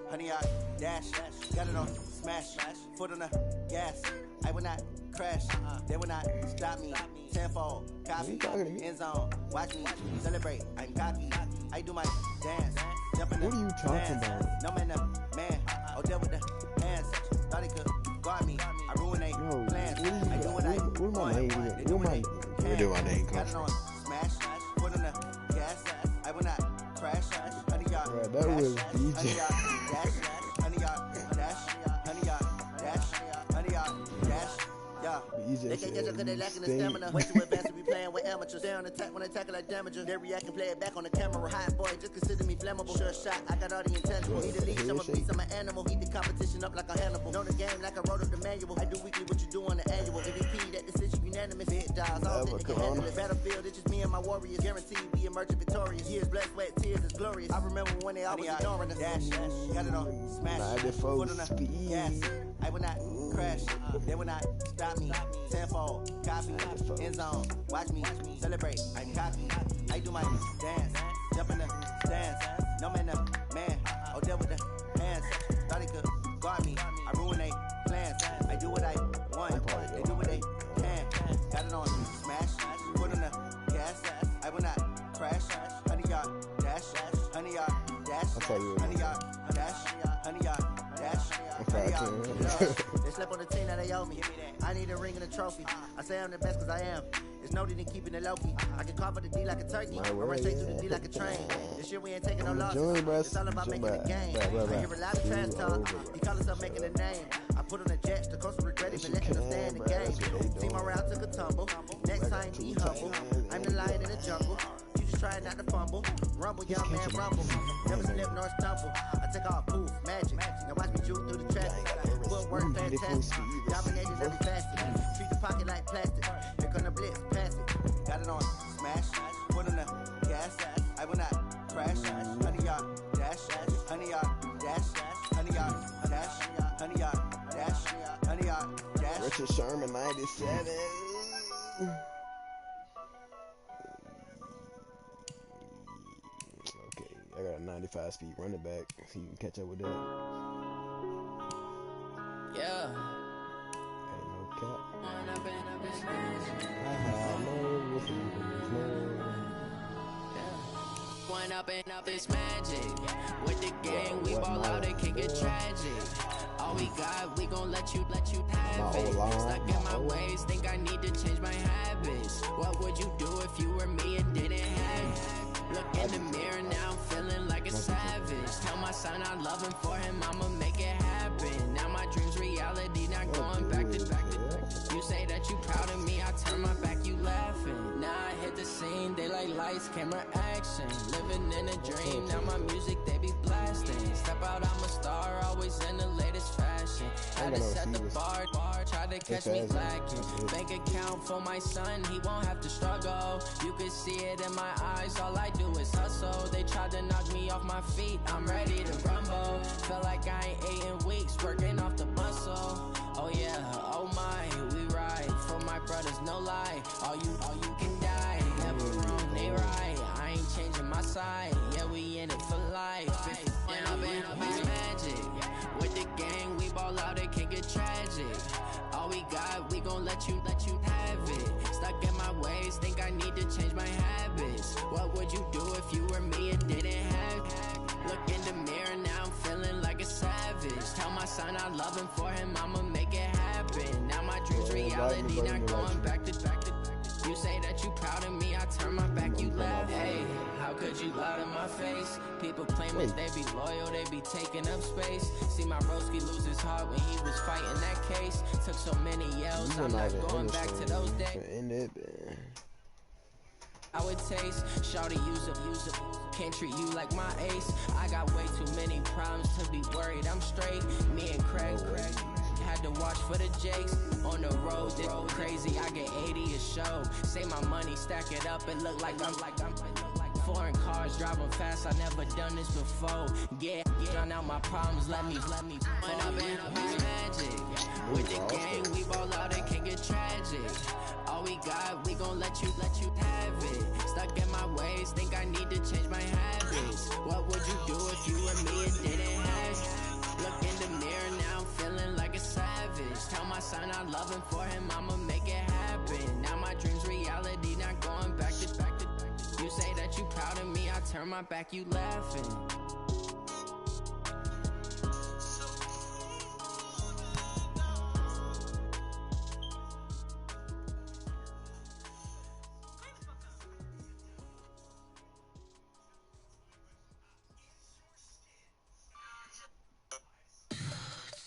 Honey, I dash, got it on smash, foot on the gas. I will not crash, they will not stop me. Tenfold, copy, end zone, watch me celebrate. I'm cocky, I do my dance, jump in the What are you talking about? No man, man, oh deal with the hands. Thought he could guard me, I ruin they plans. I do what I want, they do what they can. Where do my name come Got it on smash, foot on the gas. I will not crash, honey, y'all. Bro, that was DJ. They can't catch up cause they lacking the stamina. Way too advanced to be playing with amateurs. Stay on attack when I tackle like damager. They react and play it back on the camera. Hot boy, just consider me flammable. Sure shot, I got all the intangibles. Need a leash, I'm a beast, I'm an animal. Heat the competition up like a Hannibal. Know the game like I wrote up the manual. I do weekly what you do on the annual. MVP, that decision unanimous. Big dials, all think they can handle it. Battlefield, it's just me and my warriors. Guaranteed we emerging victorious. Years, blood, sweat, tears is glorious. I remember when they always ignoring us. Dash, got it on smash. Foot on the gas. I will not crash, they will not stop me. Tenfold, copy, end zone, watch me celebrate. I'm cocky, I do my dance, jump in the stands. No man, man, oh deal with the hands. Thought he could guard me, I ruin they plans. I do what I want, they do what they can. Got it on smash, foot on the gas. I will not crash, honey y'all dash, honey y'all dash, honey y'all dash, honey y'all dash. They slept on the team that they owe me. I need a ring and a trophy. I say I'm the best cause I am. There's no need in keeping it low-key. I can carve up the D like a turkey. I run straight through the D like a train. This year we ain't taking no losses. It's all about making a game. I hear a lot of trash talk. He call himself making a name. I put on the jets. The coach will regret it, but letting them stay in the game. Team around took a tumble. Next time be humble. I'm the lion in the jungle. You just try not to fumble. Rumble, young man, rumble. Never slip nor stumble. I take all poof, magic. Now watch me juke through the traffic. Footwork fantastic. Dominated every facet. Treat the pocket like plastic. Here come the blitz, pass it. Got it on smash. Foot on the gas. I will not crash. Honey y'all dash. Honey y'all dash. Honey y'all dash. Honey y'all dash. Honey y'all dash. Richard Sherman 97. Okay, I got a 95 speed running back, so you can catch up with that. Yeah. Ain't no cap. I have no One up and up is magic. With the gang, we ball out, it can get tragic. All we got, we gon' let you have it. Stuck in my ways, think I need to change my habits. What would you do if you were me and didn't have it? Look in the mirror, now I'm feeling like a savage. Tell my son I love him, for him I'ma make it happen. Now my dream's reality, not going back to back. You say that you proud of me, I turn my back, you laughing. Now I hit the scene, they like lights, camera, action. Living in a dream, now my music they be blasting. Step out, I'm a star, always in the latest fashion. Had to set the bar, try to catch me lacking. Bank account for my son, he won't have to struggle. You can see it in my eyes, all I do is hustle. They tried to knock me off my feet, I'm ready to rumble. Feel like I ain't ate in weeks, working off the muscle. Oh yeah, oh my, we ride for my brothers, no lie. All you can die, never wrong, they right. I ain't changing my side, yeah, we in it for life. When up in it's magic. With the gang, we ball out, it can get tragic. All we got, we gon' let you have it. Stuck in my ways, think I need to change my habits. What would you do if you were me and didn't have it? Look in the mirror, now I'm feeling like a savage. Tell my son I love him, for him I'ma make it happen. Now my dreams reality, not going back to. You say that you proud of me, I turn my back, you laugh. Hey, how could you lie to my face? People claiming they be loyal, they be taking up space. See my broski lose his heart when he was fighting that case. Took so many yells, I'm not going back to those days. I would taste, shawty use it, can't treat you like my ace. I got way too many problems to be worried, I'm straight. Me and Craig had to watch for the Jakes. On the road, they go crazy, I get 80 a show. Say my money, stack it up, it look like I'm foreign cars, driving fast, I never done this before. Yeah, drown out my problems, let me When up in magic. With the gang, we ball out, it can get tragic. All we got, we gon' let you have it. Stuck in my ways, think I need to change my habits. What would you do if you were me and didn't have it? Look in the mirror, now I'm feeling like a savage. Tell my son I love him, for him I'ma make it happen. Now my dreams reality, not going back to. You say that you proud of me, I turn my back, you laughing.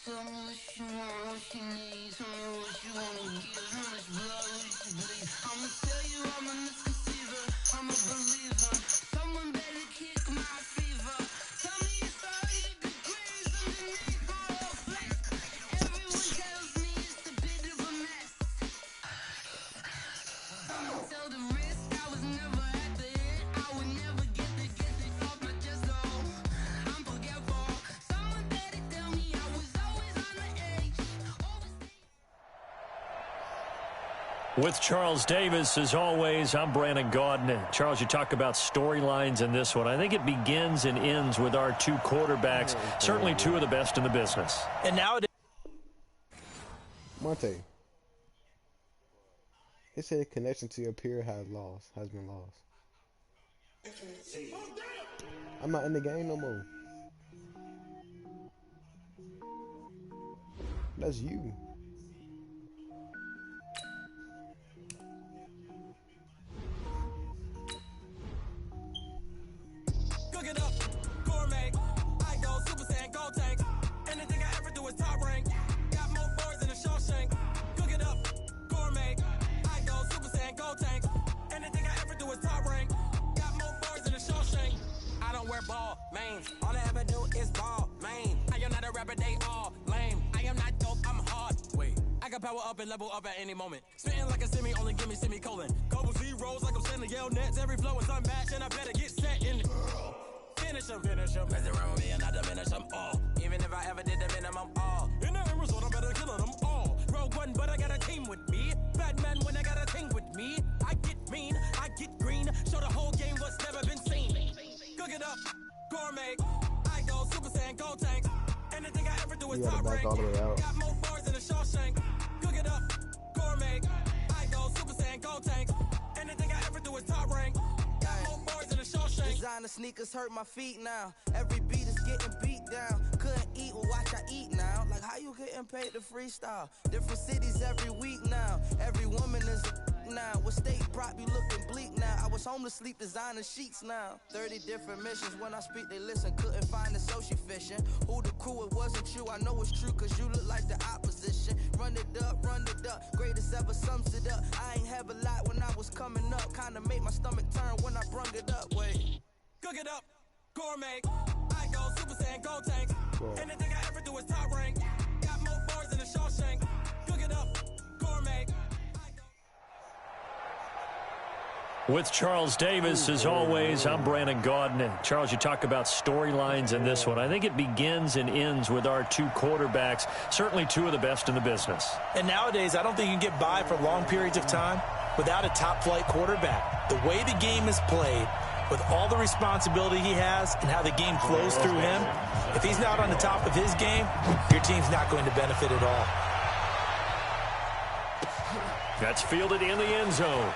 Tell me what you want, what you need. Tell me what you wanna give. How much blood would you bleed? I'ma tell you I'm a misconceiver. I'm a believer. Someone better kick my fever. Tell me if I eat a good graze underneath my whole flesh. Everyone tells me it's a bit of a mess. I'ma tell the risk I was never at the end. I would never get the off my chest, though. I'm forgetful. Someone better tell me I was always on the edge. With Charles Davis, as always, I'm Brandon Gaudin. Charles, you talk about storylines in this one. I think it begins and ends with our two quarterbacks, certainly two of the best in the business. And now Monte, it said connection to your peer has been lost. I'm not in the game no more. That's you. Cook it up, gourmet. I go Super Saiyan, go tank. Anything I ever do is top rank. Got more boards than a Shawshank. Cook it up, gourmet. I go Super Saiyan, go tank. Anything I ever do is top rank. Got more boards than a Shawshank. I don't wear ball, man. All I ever do is ball, man. I am not a rapper, they all lame. I am not dope, I'm hard. Wait, I got power up and level up at any moment. Spitting like a semi, only give me semicolon. Couple zeros like I'm sending yell nets. Every flow is unmatched, and I better get set in. Finish them. Mess around with me and I diminish them all. Even if I ever did the minimum, all. In the end result, I'm better killing them all. Rogue One, but I got a team with me. Batman when I got a team with me. I get mean, I get green. Show the whole game what's never been seen. Cook it up, gourmet. I go Super Saiyan, go tank. Anything I ever do is top rank. Got more bars than a Shawshank. Cook it up, gourmet. I go Super Saiyan, go tank. Anything I ever do is top rank. Designer sneakers hurt my feet now. Every beat is getting beat down. Couldn't eat, well watch I eat now. Like how you getting paid to freestyle? Different cities every week now. Every woman is a now. With state prop, you looking bleak now. I was homeless, sleep designer sheets now. 30 different missions. When I speak, they listen. Couldn't find the social fishing. Who the crew? It wasn't you. I know it's true, cause you look like the opposition. Run it up. Greatest ever sums it up. I ain't have a lot when I was coming up. Kinda made my stomach turn when I brung it up. Wait. Cook it up, gourmet. I go Super Saiyan, go tank. Anything I ever do is top rank. Got more bars than a Shawshank. Cook it up, With Charles Davis, as always, I'm Brandon Gaudin. Charles, you talk about storylines in this one. I think it begins and ends with our two quarterbacks, certainly two of the best in the business. And nowadays, I don't think you can get by for long periods of time without a top-flight quarterback. The way the game is played, with all the responsibility he has and how the game flows through him, if he's not on the top of his game, your team's not going to benefit at all. That's fielded in the end zone.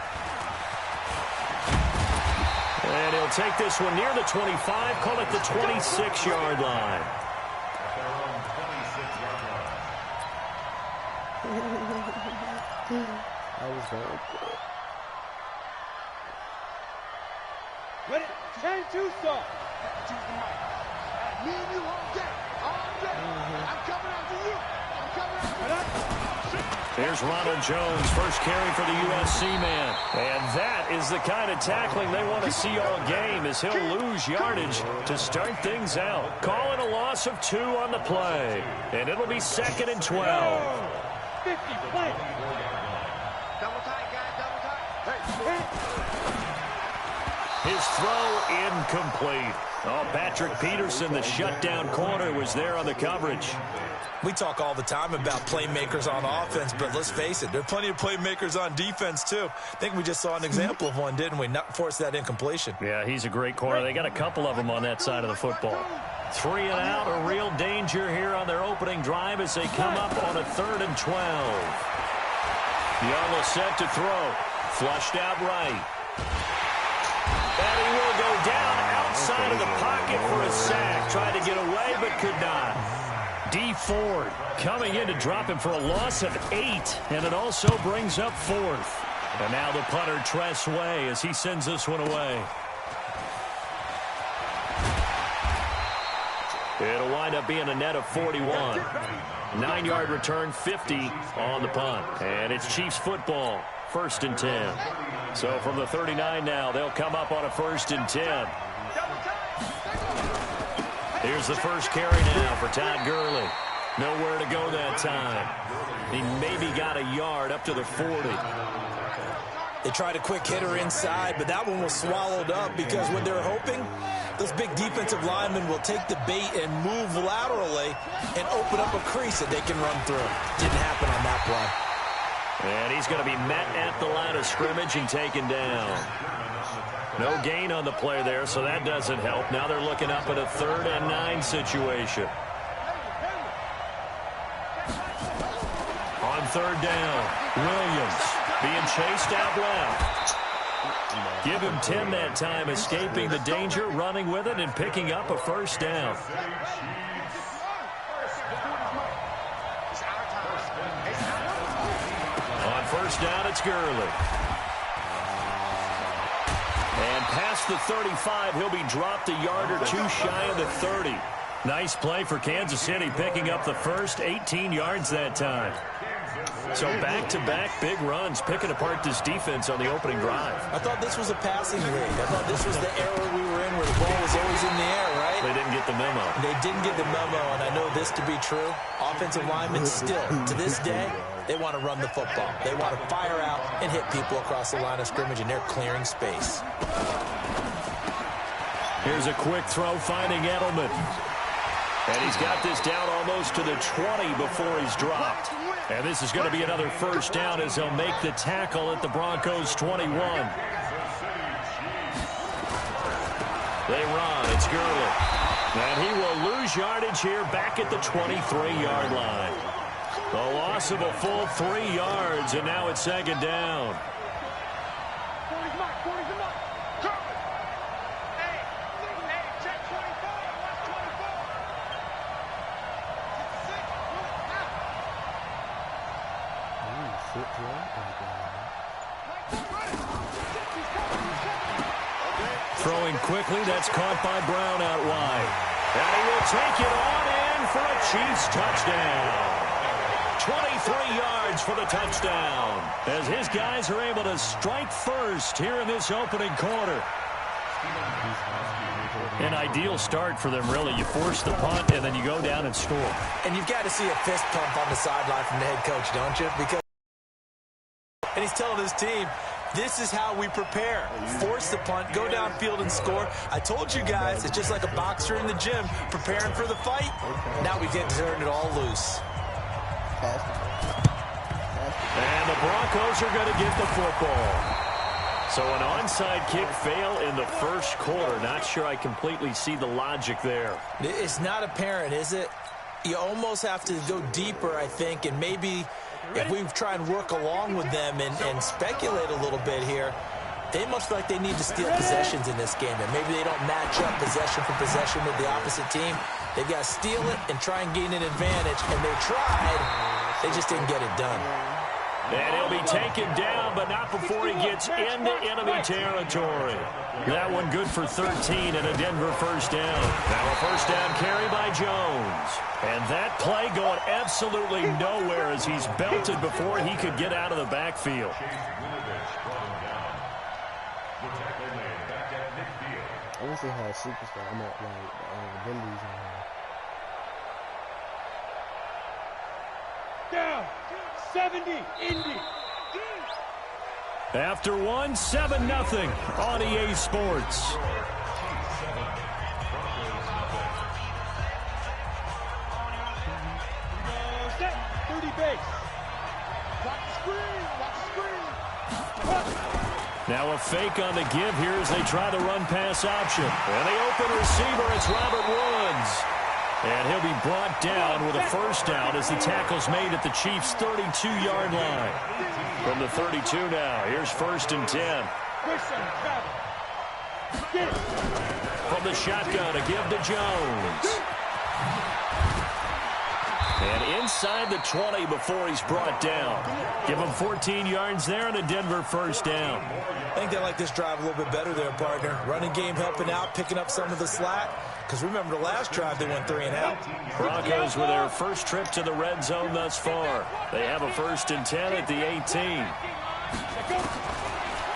And he'll take this one near the 25, call it the 26-yard line. Ready? Change to start. Me and you all day. All day. I'm coming after you. I'm coming after you. Here's Ronald Jones, first carry for the USC man. And that is the kind of tackling they want to see all game, as he'll lose yardage to start things out. Call it a loss of 2 on the play. And it'll be 2nd and 12. 50, play. Double tight, guys, double tight. His throw incomplete. Oh, Patrick Peterson, the shutdown corner, was there on the coverage. We talk all the time about playmakers on offense, but let's face it, there are plenty of playmakers on defense, too. I think we just saw an example of one, didn't we? Not force that incompletion. Yeah, he's a great corner. They got a couple of them on that side of the football. 3 and out, a real danger here on their opening drive as they come up on a 3rd and 12. Young will set to throw. Flushed out right. And he will go down outside of the pocket for a sack. Tried to get away, but could not. D. Ford coming in to drop him for a loss of 8, and it also brings up 4th. And now the punter, Tress Way, as he sends this one away. It'll wind up being a net of 41. 9-yard return, 50 on the punt. And it's Chiefs football, 1st and 10. So from the 39 now, they'll come up on a 1st and 10. Here's the first carry now for Todd Gurley. Nowhere to go that time. He maybe got a yard up to the 40. They tried a quick hitter inside, but that one was swallowed up because when they're hoping, those big defensive linemen will take the bait and move laterally and open up a crease that they can run through. Didn't happen on that play. And he's going to be met at the line of scrimmage and taken down. No gain on the play there, so that doesn't help. Now they're looking up at a 3rd and 9 situation. On 3rd down, Williams being chased out left. Give him 10 that time, escaping the danger, running with it, and picking up a 1st down. On 1st down, it's Gurley. And past the 35, he'll be dropped a yard or 2 shy of the 30. Nice play for Kansas City, picking up the first, 18 yards that time. So back-to-back big runs, picking apart this defense on the opening drive. I thought this was a passing league. I thought this was the era we were in where the ball was always in the air, right? They didn't get the memo. They didn't get the memo, and I know this to be true. Offensive linemen still, to this day, they want to run the football. They want to fire out and hit people across the line of scrimmage, and they're clearing space. Here's a quick throw, finding Edelman. And he's got this down almost to the 20 before he's dropped. And this is going to be another 1st down as they'll make the tackle at the Broncos' 21. They run. It's Gurley. And he will lose yardage here back at the 23-yard line. The loss of a full 3 yards, and now it's 2nd down. Throwing quickly, that's caught by Brown out wide. And he will take it on in for a Chiefs touchdown. 23 yards for the touchdown, as his guys are able to strike first here in this opening quarter. An ideal start for them, really. You force the punt, and then you go down and score. And you've got to see a fist pump on the sideline from the head coach, don't you? And he's telling his team, This is how we prepare. Force the punt, go downfield and score. I told you guys, it's just like a boxer in the gym preparing for the fight. Now we get to turn it all loose. And the Broncos are going to get the football. So an onside kick fail in the first quarter. Not sure I completely see the logic there. It's not apparent, is it? You almost have to go deeper, I think, and maybe if we try and work along with them and speculate a little bit here, they must feel like they need to steal possessions in this game, and maybe they don't match up possession for possession with the opposite team. They've got to steal it and try and gain an advantage, and they tried. They just didn't get it done. And he'll be taken down, but not before he gets into enemy territory. That one good for 13 and a Denver first down. Now a first down carry by Jones. And that play going absolutely nowhere as he's belted before he could get out of the backfield. I want to see how a superstar, I'm at like Wendy's on here. Down. 70, Indy. After one, 7-0 on EA Sports. 30 base. Watch the screen. Watch the screen. Now a fake on the give here as they try the run-pass option. And the open receiver, it's Robert Woods. And he'll be brought down with a first down as the tackle's made at the Chiefs' 32-yard line. From the 32 now, here's 1st and 10. From the shotgun, a give to Jones. And inside the 20 before he's brought down. Give him 14 yards there and a Denver first down. I think they like this drive a little bit better there, partner. Running game helping out, picking up some of the slack. Because remember the last drive, they went 3 and out. Broncos with their first trip to the red zone thus far. They have a 1st and 10 at the 18.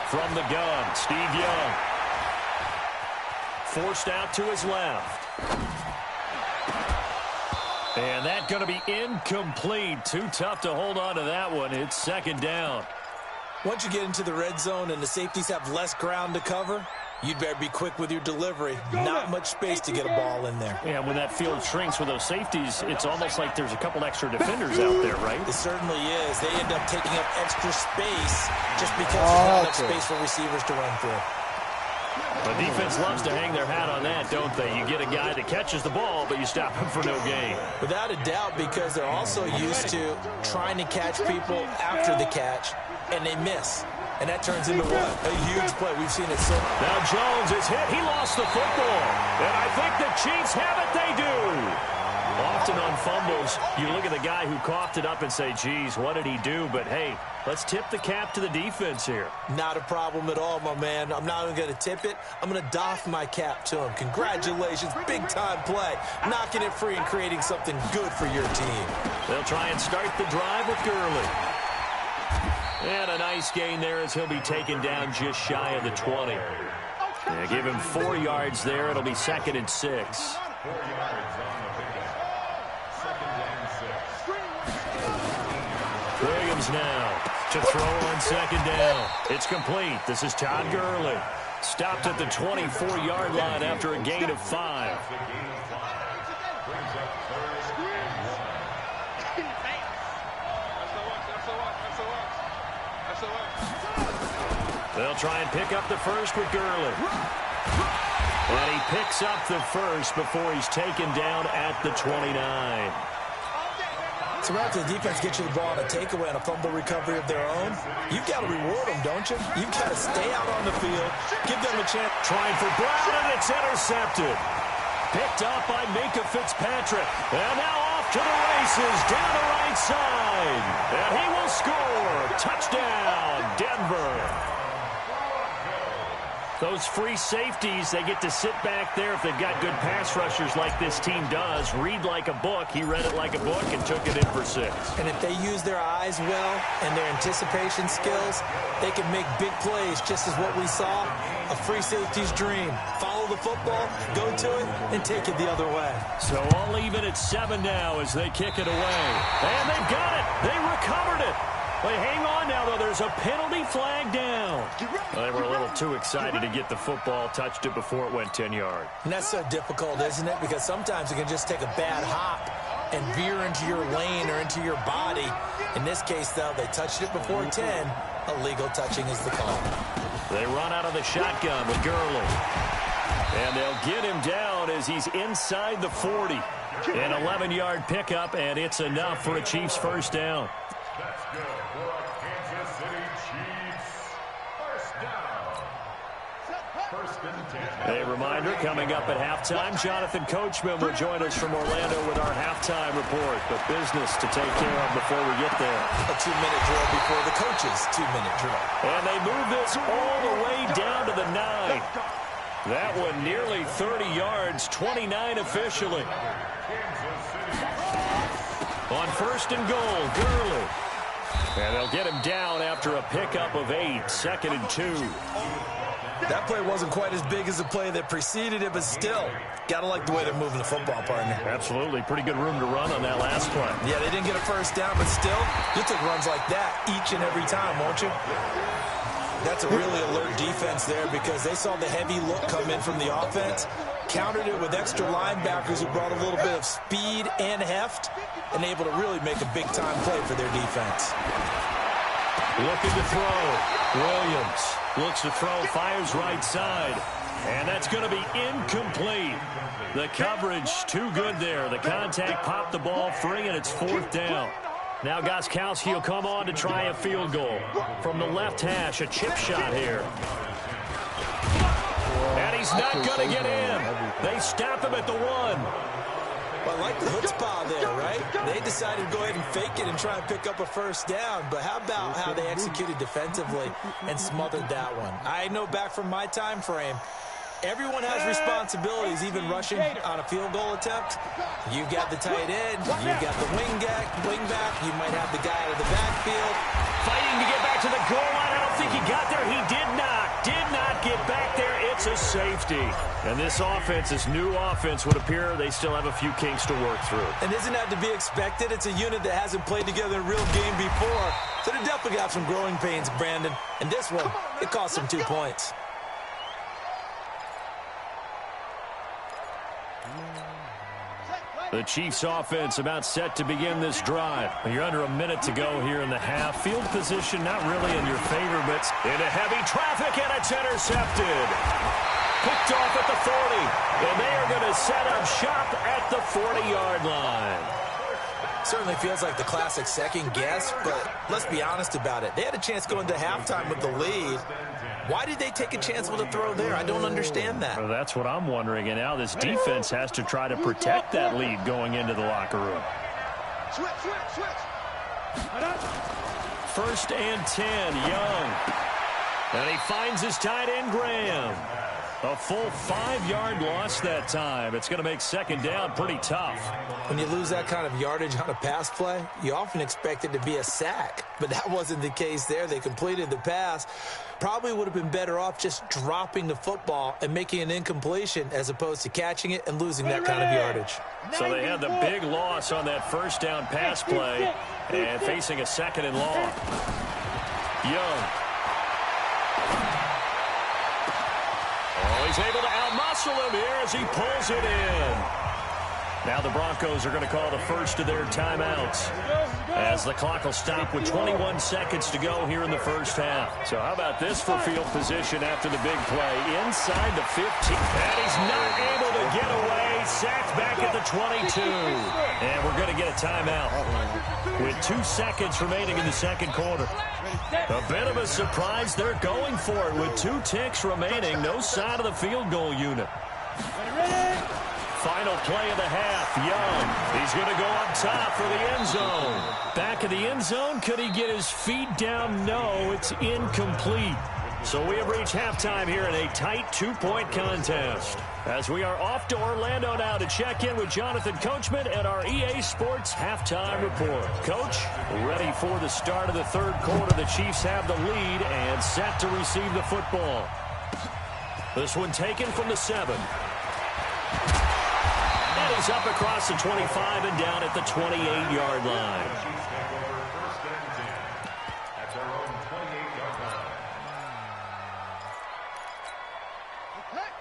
From the gun, Steve Young. Forced out to his left. And that's going to be incomplete. Too tough to hold on to that one. It's 2nd down. Once you get into the red zone and the safeties have less ground to cover, you'd better be quick with your delivery. Not much space to get a ball in there. Yeah, when that field shrinks with those safeties, it's almost like there's a couple extra defenders out there, right? It certainly is. They end up taking up extra space just because there's not enough space for receivers to run through. The defense loves to hang their hat on that, don't they? You get a guy that catches the ball, but you stop him for no gain. Without a doubt, because they're also used to trying to catch people after the catch, and they miss. And that turns into what? A huge play. We've seen it so. Now Jones is hit. He lost the football. And I think the Chiefs have it. They do. Often on fumbles, you look at the guy who coughed it up and say, geez, what did he do? But, hey, let's tip the cap to the defense here. Not a problem at all, my man. I'm not even going to tip it. I'm going to doff my cap to him. Congratulations. Big-time play. Knocking it free and creating something good for your team. They'll try and start the drive with Gurley. And a nice gain there as he'll be taken down just shy of the 20. Yeah, give him 4 yards there. It'll be 2nd and 6. Williams now to throw on 2nd down. It's complete. This is Todd Gurley. Stopped at the 24-yard line after a gain of 5. They'll try and pick up the first with Gurley. And he picks up the first before he's taken down at the 29. So after the defense gets you the ball on a takeaway and a fumble recovery of their own, you've got to reward them, don't you? You've got to stay out on the field, give them a chance. Trying for Brown, and it's intercepted. Picked up by Minka Fitzpatrick. And now off to the races, down the right side. And he will score. Touchdown, Denver. Those free safeties, they get to sit back there if they've got good pass rushers like this team does. Read like a book. He read it like a book and took it in for 6. And if they use their eyes well and their anticipation skills, they can make big plays, just as what we saw, a free safety's dream. Follow the football, go to it, and take it the other way. So all even at 7 now as they kick it away. And they've got it. They recovered it. Well, hang on now, though. There's a penalty flag down. Well, they were a little too excited to get the football, touched it before it went 10 yards. And that's so difficult, isn't it? Because sometimes it can just take a bad hop and veer into your lane or into your body. In this case, though, they touched it before 10. Illegal touching is the call. They run out of the shotgun with Gurley. And they'll get him down as he's inside the 40. An 11-yard pickup, and it's enough for a Chiefs first down. That's good for a Kansas City Chiefs first down. First and 10. A reminder, coming up at halftime, Jonathan Coachman will join us from Orlando with our halftime report. But business to take care of before we get there. A 2-minute drill before the coach's 2-minute drill. And they move this all the way down to the 9. That one nearly 30 yards, 29 officially. On first and goal, Gurley. And they'll get him down after a pickup of 8, 2nd and 2. That play wasn't quite as big as the play that preceded it, but still, gotta like the way they're moving the football, partner. Absolutely. Pretty good room to run on that last play. Yeah, they didn't get a first down, but still, you'll take runs like that each and every time, won't you? That's a really alert defense there because they saw the heavy look come in from the offense, countered it with extra linebackers who brought a little bit of speed and heft, and able to really make a big-time play for their defense. Looking to throw. Williams looks to throw, fires right side. And that's going to be incomplete. The coverage too good there. The contact popped the ball free, and it's 4th down. Now Gostkowski will come on to try a field goal. From the left hash, a chip shot here. And he's not going to get in. They stop him at the 1. Well, I like the chutzpah there, right? They decided to go ahead and fake it and try and pick up a first down. But how about how they executed defensively and smothered that one? I know back from my time frame, everyone has responsibilities, even rushing on a field goal attempt. You've got the tight end, you've got the wing back, you might have the guy out of the backfield. Fighting to get back to the goal line. I don't think he got there. He did not get back there. It's a safety. And this offense, this new offense, would appear they still have a few kinks to work through. And isn't that to be expected? It's a unit that hasn't played together in a real game before. So they definitely got some growing pains, Brandon. And this one, it cost them 2 points. The Chiefs offense about set to begin this drive. You're under a minute to go here in the half. Field position not really in your favor, but into heavy traffic, and it's intercepted. Picked off at the 40, and they are going to set up shop at the 40-yard line. Certainly feels like the classic second guess, but let's be honest about it. They had a chance going to halftime with the lead. Why did they take a chance with a throw there? I don't understand that. Well, that's what I'm wondering. And now this defense has to try to protect that lead going into the locker room. Switch. 1st and 10, Young. And he finds his tight end, Graham. A full 5-yard loss that time. It's going to make 2nd down pretty tough. When you lose that kind of yardage on a pass play, you often expect it to be a sack. But that wasn't the case there. They completed the pass. Probably would have been better off just dropping the football and making an incompletion as opposed to catching it and losing that kind of yardage. So they had the big loss on that 1st down pass play and facing a 2nd and long. Young. Oh, he's able to outmuscle him here as he pulls it in. Now the Broncos are going to call the first of their timeouts as the clock will stop with 21 seconds to go here in the first half. So how about this for field position after the big play? Inside the 15. And he's not able to get away. Sacked back at the 22. And we're going to get a timeout with 2 seconds remaining in the 2nd quarter. A bit of a surprise. They're going for it with 2 ticks remaining. No sign of the field goal unit. Final play of the half, Young. He's going to go up top for the end zone. Back of the end zone, could he get his feet down? No, it's incomplete. So we have reached halftime here in a tight 2-point contest. As we are off to Orlando now to check in with Jonathan Coachman at our EA Sports Halftime Report. Coach, ready for the start of the 3rd quarter. The Chiefs have the lead and set to receive the football. This one taken from the 7. And he's up across the 25 and down at the 28-yard line.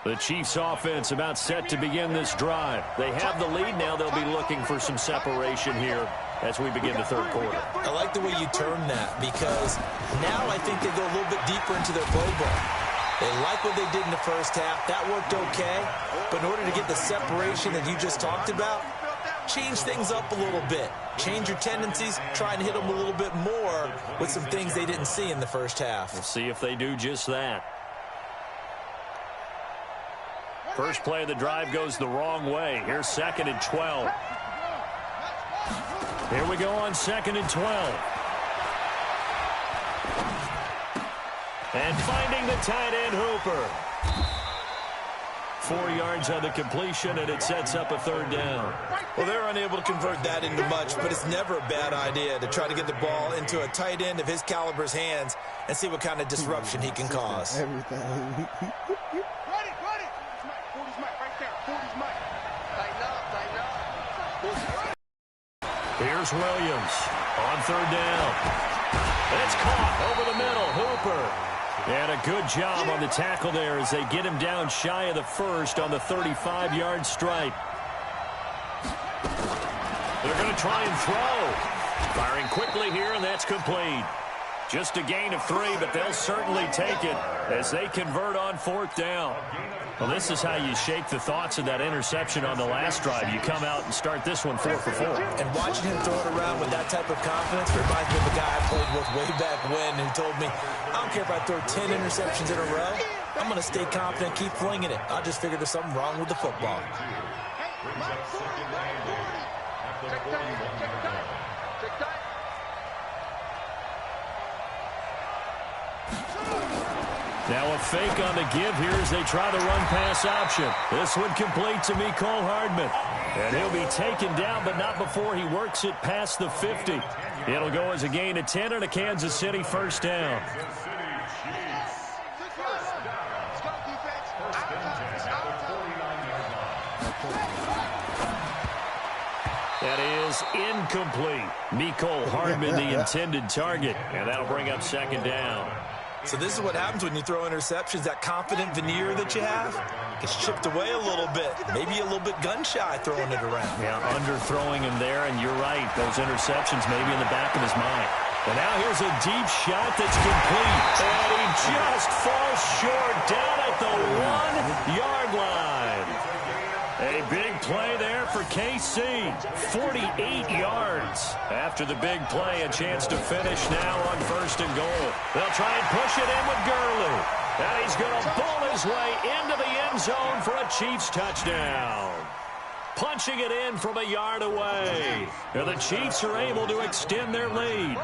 The Chiefs offense about set to begin this drive. They have the lead now. They'll be looking for some separation here as we begin the third quarter. I like the way you term that because now I think they go a little bit deeper into their playbook. They like what they did in the first half. That worked okay. But in order to get the separation that you just talked about, change things up a little bit. Change your tendencies. Try and hit them a little bit more with some things they didn't see in the first half. We'll see if they do just that. First play of the drive goes the wrong way. Here's 2nd and 12. Here we go on 2nd and 12. And finding the tight end, Hooper. 4 yards on the completion, and it sets up a 3rd down. Well, they're unable to convert that into much, but it's never a bad idea to try to get the ball into a tight end of his caliber's hands and see what kind of disruption he can cause. Everything. Here's Williams on 3rd down. It's caught over the middle. Hooper. And a good job on the tackle there as they get him down shy of the first on the 35-yard stripe. They're going to try and throw. Firing quickly here, and that's complete. Just a gain of 3, but they'll certainly take it as they convert on 4th down. Well, this is how you shake the thoughts of that interception on the last drive. You come out and start this one 4 for 4. And watching him throw it around with that type of confidence reminds me of a guy I played with way back when who told me, I don't care if I throw 10 interceptions in a row. I'm going to stay confident, keep flinging it. I just figured there's something wrong with the football. Now a fake on the give here as they try the run-pass option. This one complete to Mecole Hardman. And he'll be taken down, but not before he works it past the 50. It'll go as a gain of 10 and a Kansas City 1st down. That is incomplete. Mecole Hardman, the intended target. And that'll bring up 2nd down. So this is what happens when you throw interceptions. That confident veneer that you have gets chipped away a little bit. Maybe a little bit gun-shy throwing it around. Yeah, underthrowing him there, and you're right. Those interceptions maybe in the back of his mind. And now here's a deep shot that's complete. And he just falls short down at the 1-yard line. A big play there for KC. 48 yards. After the big play, a chance to finish now on 1st and goal. They'll try and push it in with Gurley. And he's going to bowl his way into the end zone for a Chiefs touchdown. Punching it in from a yard away. And the Chiefs are able to extend their lead.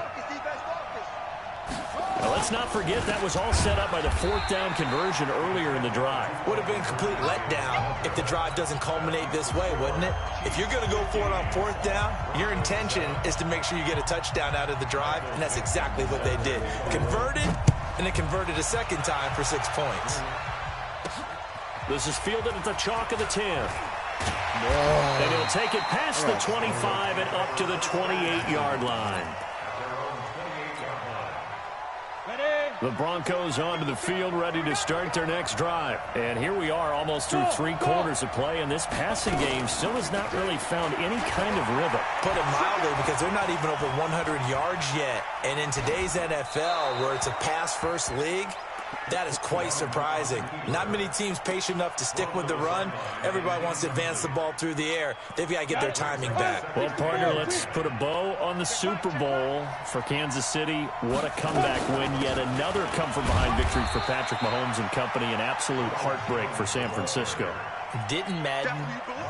Now, let's not forget that was all set up by the 4th down conversion earlier in the drive. Would have been a complete letdown if the drive doesn't culminate this way, wouldn't it? If you're going to go for it on 4th down, your intention is to make sure you get a touchdown out of the drive, and that's exactly what they did. Converted, and then converted a 2nd time for 6 points. This is fielded at the chalk of the 10. And he'll take it past the 25 and up to the 28-yard line. The Broncos onto the field, ready to start their next drive. And here we are, almost through 3 quarters of play, and this passing game still has not really found any kind of rhythm. Put it mildly, because they're not even over 100 yards yet. And in today's NFL, where it's a pass-first league, that is quite surprising. Not many teams patient enough to stick with the run. Everybody wants to advance the ball through the air. They've got to get their timing back. Well, partner, let's put a bow on the Super Bowl for Kansas City. What a comeback win. Yet another come-from-behind victory for Patrick Mahomes and company. An absolute heartbreak for San Francisco. Didn't Madden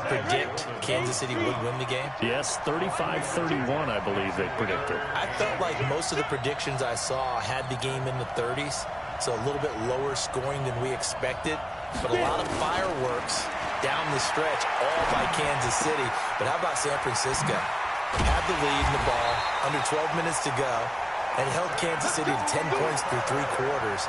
predict Kansas City would win the game? Yes, 35-31, I believe they predicted. I felt like most of the predictions I saw had the game in the 30s. So a little bit lower scoring than we expected. But a lot of fireworks down the stretch, all by Kansas City. But how about San Francisco? Had the lead in the ball, under 12 minutes to go, and held Kansas City to 10 points through 3 quarters.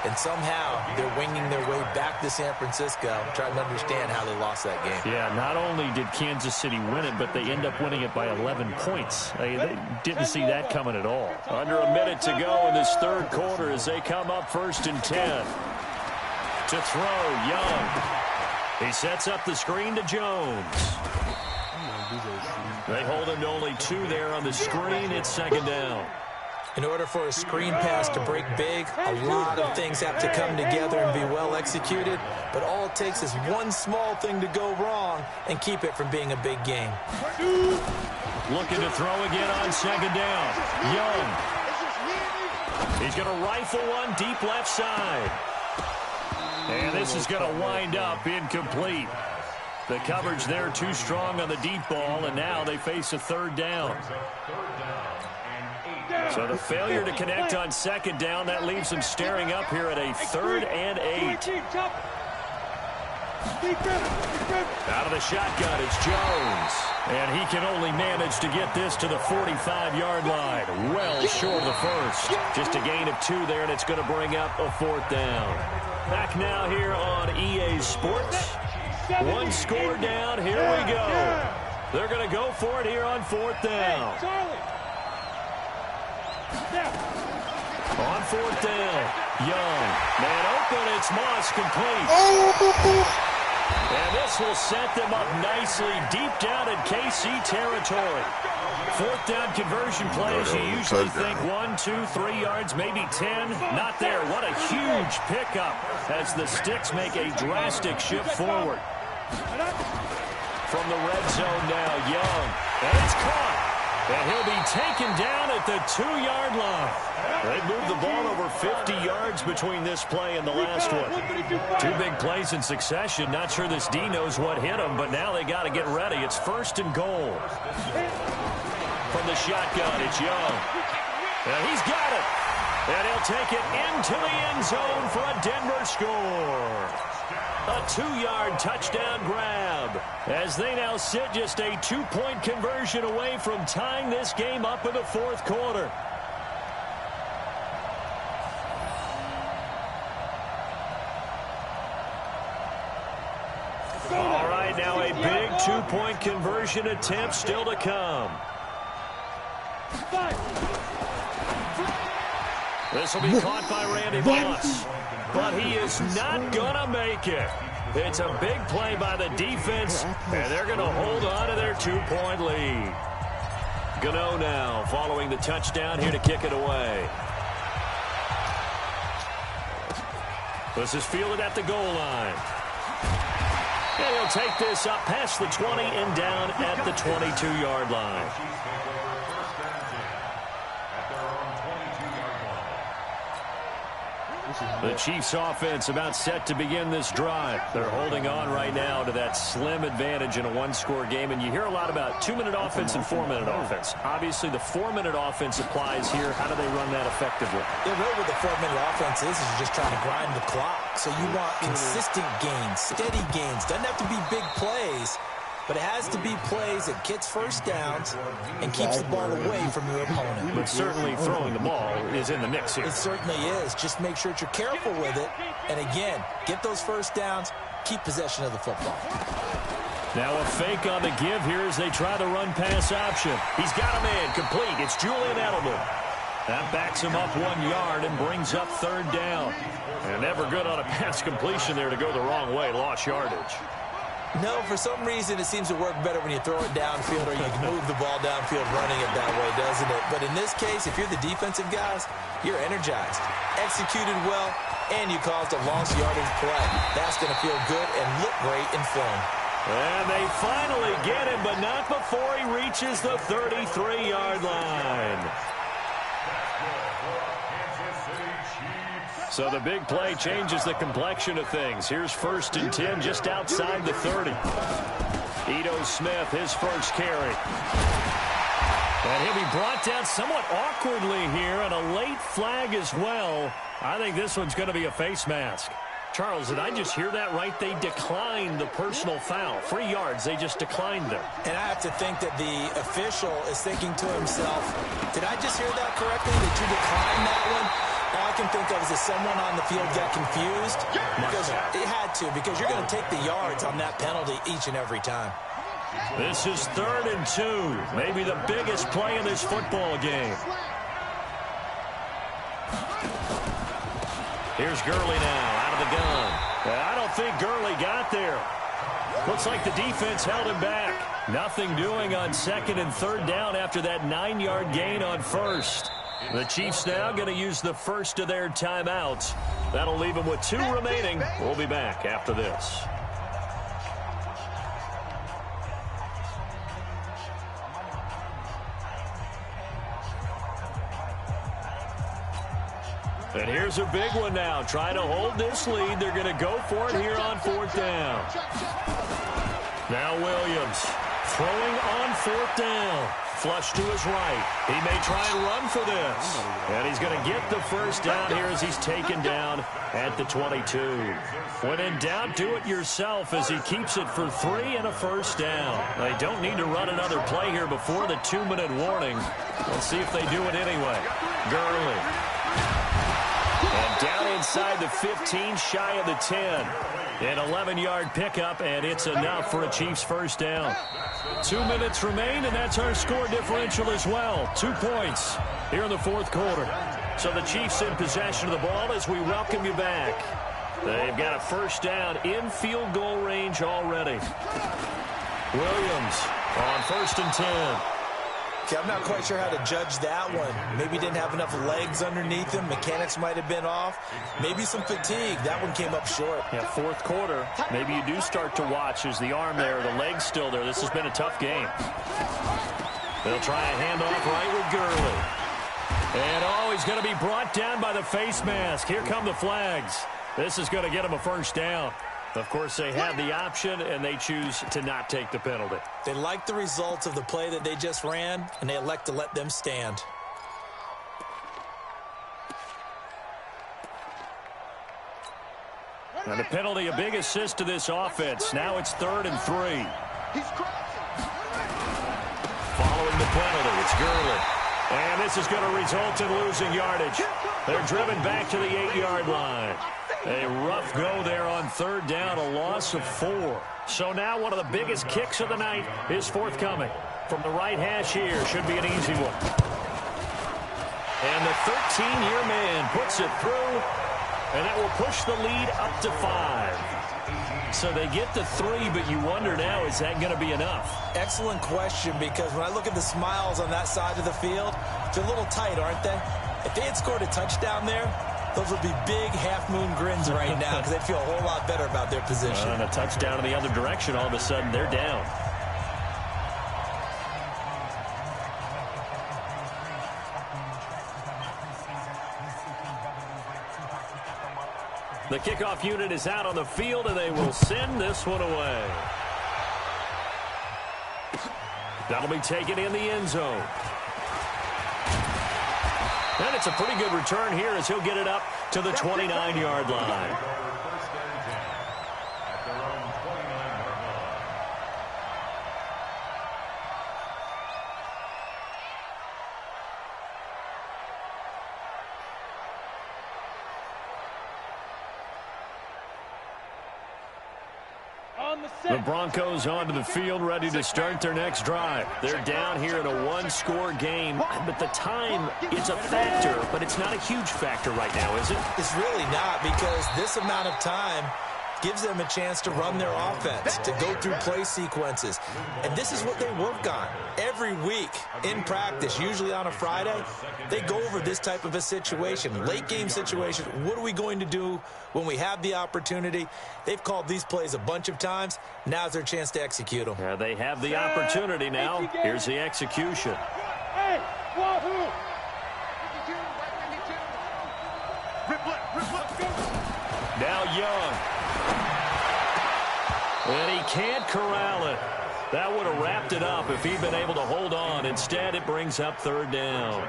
And somehow they're winging their way back to San Francisco, trying to understand how they lost that game. Yeah, not only did Kansas City win it, but they end up winning it by 11 points. They didn't see that coming at all. Under a minute to go in this 3rd quarter as they come up 1st and 10. To throw, Young. He sets up the screen to Jones. They hold him to only 2 there on the screen. It's second down. In order for a screen pass to break big, a lot of things have to come together and be well executed. But all it takes is one small thing to go wrong and keep it from being a big game. Looking to throw again on second down. Young. He's going to rifle one deep left side. And this is going to wind up incomplete. The coverage there too strong on the deep ball, and now they face a third down. So the failure to connect on second down, that leaves them staring up here at a 3rd and 8. Out of the shotgun, it's Jones. And he can only manage to get this to the 45-yard line. Well short of the first. Just a gain of 2 there, and it's going to bring up a 4th down. Back now here on EA Sports. 1 score down. Here we go. They're going to go for it here on 4th down. On 4th down, Young. Man open, it's Moss complete. And this will set them up nicely deep down in KC territory. 4th down conversion plays, you usually think 1, 2, 3 yards, maybe 10. Not there. What a huge pickup as the Sticks make a drastic shift forward. From the red zone now, Young. And it's caught. And he'll be taken down at the 2-yard line. They moved the ball over 50 yards between this play and the last one. 2 big plays in succession. Not sure this D knows what hit him, but now they got to get ready. It's 1st and goal. From the shotgun, it's Young. And he's got it. And he'll take it into the end zone for a Denver score. A 2-yard touchdown grab as they now sit just a 2-point conversion away from tying this game up in the 4th quarter. All right, now a big 2-point conversion attempt still to come. This will be caught by Randy Moss. But he is not going to make it. It's a big play by the defense, and they're going to hold on to their 2-point lead. Gano now following the touchdown here to kick it away. This is fielded at the goal line. And he'll take this up past the 20 and down at the 22-yard line. The Chiefs offense about set to begin this drive. They're holding on right now to that slim advantage in a 1-score game. And you hear a lot about 2-minute offense and 4-minute offense. Obviously, the 4-minute offense applies here. How do they run that effectively? The way with the 4-minute offense is you're just trying to grind the clock. So you want consistent gains, steady gains. Doesn't have to be big plays, but it has to be plays that gets first downs and keeps the ball away from your opponent. But certainly throwing the ball is in the mix here. It certainly is. Just make sure that you're careful with it. And again, get those first downs, keep possession of the football. Now a fake on the give here as they try the run-pass option. He's got a man complete. It's Julian Edelman. That backs him up 1 yard and brings up 3rd down. And never good on a pass completion there to go the wrong way. Lost yardage. No, for some reason it seems to work better when you throw it downfield or you can move the ball downfield running it that way, doesn't it? But in this case, if you're the defensive guys, you're energized, executed well, and you caused a lost yardage play. That's going to feel good and look great in film. And they finally get him, but not before he reaches the 33-yard line. So the big play changes the complexion of things. Here's 1st and 10 just outside the 30. Ito Smith, his first carry. And he'll be brought down somewhat awkwardly here, and a late flag as well. I think this one's going to be a face mask. Charles, did I just hear that right? They declined the personal foul. 3 yards, they just declined them. And I have to think that the official is thinking to himself, did I just hear that correctly? Did you decline that one? All I can think of is that someone on the field got confused. Because it had to, because you're going to take the yards on that penalty each and every time. This is 3rd and 2. Maybe the biggest play in this football game. Here's Gurley now, out of the gun. I don't think Gurley got there. Looks like the defense held him back. Nothing doing on 2nd and 3rd down after that 9-yard gain on 1st. The Chiefs now going to use the first of their timeouts. That'll leave them with 2 remaining. We'll be back after this. And here's a big one now. Trying to hold this lead. They're going to go for it here on 4th down. Now Williams throwing on 4th down. Flush to his right. He may try and run for this. And he's going to get the first down here as he's taken down at the 22. When in doubt, do it yourself as he keeps it for 3 and a first down. They don't need to run another play here before the 2-minute warning. Let's see if they do it anyway. Gurley. And down inside the 15, shy of the 10. An 11-yard pickup, and it's enough for a Chiefs first down. 2 minutes remain, and that's our score differential as well. 2 points here in the 4th quarter. So the Chiefs in possession of the ball as we welcome you back. They've got a first down in field goal range already. Williams on 1st and 10. Okay, I'm not quite sure how to judge that one. Maybe didn't have enough legs underneath him. Mechanics might have been off. Maybe some fatigue. That one came up short. Yeah, 4th quarter. Maybe you do start to watch. Is the arm there, the leg's still there? This has been a tough game. They'll try a handoff right with Gurley. And, he's going to be brought down by the face mask. Here come the flags. This is going to get him a first down. Of course, they have the option, and they choose to not take the penalty. They like the results of the play that they just ran, and they elect to let them stand. And the penalty, a big assist to this offense. Now it's 3rd and 3. Following the penalty, it's Gurley. And this is going to result in losing yardage. They're driven back to the 8-yard line. A rough go there on 3rd down, a loss of 4. So now one of the biggest kicks of the night is forthcoming. From the right hash here, should be an easy one. And the 13-year man puts it through, and that will push the lead up to 5. So they get to 3, but you wonder now, is that going to be enough? Excellent question, because when I look at the smiles on that side of the field, they're a little tight, aren't they? If they had scored a touchdown there, those would be big half-moon grins right now because they'd feel a whole lot better about their position. And a touchdown in the other direction, all of a sudden, they're down. The kickoff unit is out on the field, and they will send this one away. That'll be taken in the end zone. And it's a pretty good return here as he'll get it up to the 29-yard line. The Broncos onto the field, ready to start their next drive. They're down here in a one-score game, but the time is a factor, but it's not a huge factor right now, is it? It's really not, because this amount of time gives them a chance to run their offense, to go through play sequences. And this is what they work on every week in practice, usually on a Friday. They go over this type of a situation, late game situation. What are we going to do when we have the opportunity? They've called these plays a bunch of times. Now's their chance to execute them. Yeah, they have the opportunity now. Here's the execution. Hey, wahoo! Now Young. And he can't corral it. That would have wrapped it up if he'd been able to hold on. Instead, it brings up 3rd down.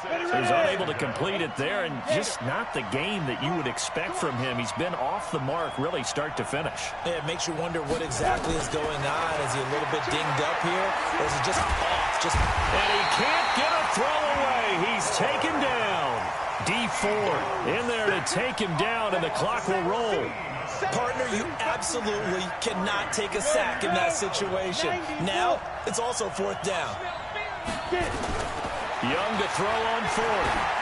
He's unable to complete it there, and just not the game that you would expect from him. He's been off the mark, really, start to finish. Yeah, it makes you wonder what exactly is going on. Is he a little bit dinged up here, or is he just off? And he can't get a throw away. He's taken down. D4 in there to take him down, and the clock will roll. Partner, you absolutely cannot take a sack in that situation. Now, it's also 4th down. Young to throw on 4th.